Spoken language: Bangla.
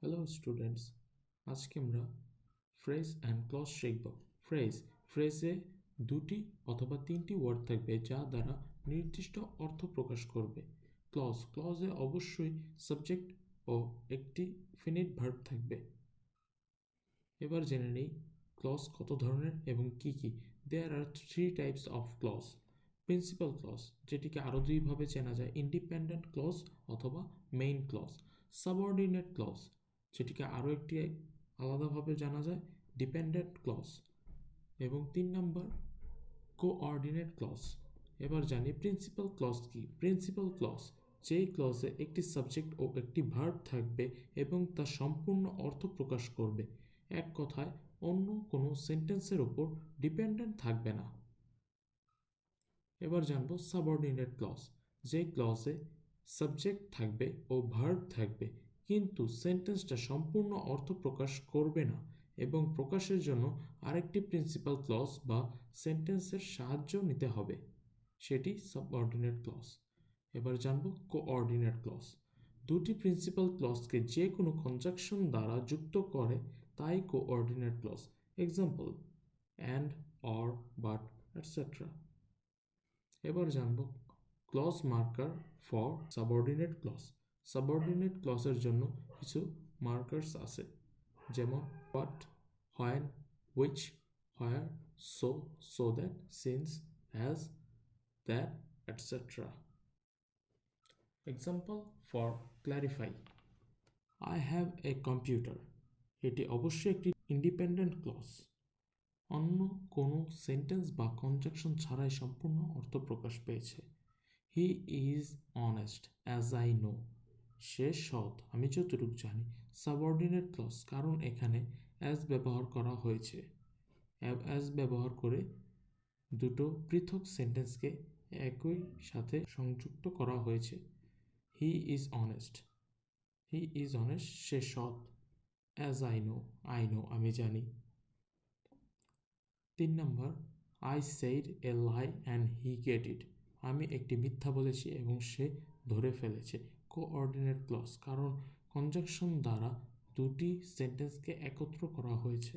হ্যালো স্টুডেন্টস, আজকে আমরা ফ্রেজ অ্যান্ড ক্লজ শিখব। ফ্রেজে দুটি অথবা তিনটি ওয়ার্ড থাকবে যা দ্বারা নির্দিষ্ট অর্থ প্রকাশ করবে। ক্লজে অবশ্যই সাবজেক্ট ও একটি ফিনিট ভার্ব থাকবে। এবার জেনে নেই ক্লজ কত ধরনের এবং কি কি। There are three types of clause. Principal clause, যেটিকে আরও দুইভাবে চেনা যায়, ইন্ডিপেন্ডেন্ট ক্লজ অথবা মেইন ক্লজ। সাবঅর্ডিনেট ক্লজ, যেটিকে আরও একটি আলাদাভাবে জানা যায়, ডিপেন্ডেন্ট ক্লজ। এবং 3 নম্বর কোঅর্ডিনেট ক্লজ। এবার জানি প্রিন্সিপাল ক্লজ কি। প্রিন্সিপাল ক্লজ যেই ক্লজে একটি সাবজেক্ট ও একটি ভার্ব থাকবে এবং তা সম্পূর্ণ অর্থ প্রকাশ করবে, এক কথায় অন্য কোনো সেন্টেন্সের ওপর ডিপেন্ডেন্ট থাকবে না। এবার জানবো সাবঅর্ডিনেট ক্লজ, যে ক্লজে সাবজেক্ট থাকবে ও ভার্ব থাকবে কিন্তু সেন্টেন্সটা সম্পূর্ণ অর্থ প্রকাশ করবে না এবং প্রকাশের জন্য আরেকটি প্রিন্সিপাল ক্লজ বা সেন্টেন্সের সাহায্য নিতে হবে, সেটি সাবঅর্ডিনেট ক্লজ। এবার জানবো কোঅর্ডিনেট ক্লজ। দুটি প্রিন্সিপাল ক্লজকে যে কোনো কনজাংশন দ্বারা যুক্ত করে তাই coordinate clause. Example: and, or, but, etcetera. এবার জানব clause marker for subordinate clause. Subordinate ক্লজের জন্য কিছু মার্কার্স আছে, যেমন what, when, which, where, so that, since, as, that, etcetera. Example for clarify: I have a computer. এটি অবশ্যই একটি ইন্ডিপেন্ডেন্ট ক্লজ, অন্য কোনো সেন্টেন্স বা কনজাংশন ছাড়াই সম্পূর্ণ অর্থ প্রকাশ পেয়েছে। He is honest as I know. সে সৎ আমি যতটুকু জানি। সাবঅর্ডিনেট ক্লজ, কারণ এখানে অ্যাজ ব্যবহার করা হয়েছে। অ্যাজ ব্যবহার করে দুটো পৃথক সেন্টেন্সকে একই সাথে সংযুক্ত করা হয়েছে। হি ইজ অনেস্ট, সে সৎ। অ্যাজ আই নো আমি জানি। 3 নম্বর, I said a lie and he get it. আমি একটি মিথ্যা বলেছি এবং সে ধরে ফেলেছে। কোঅর্ডিনেট ক্লজ, কারণ কনজাংশন দ্বারা দুটি সেন্টেন্সকে একত্র করা হয়েছে।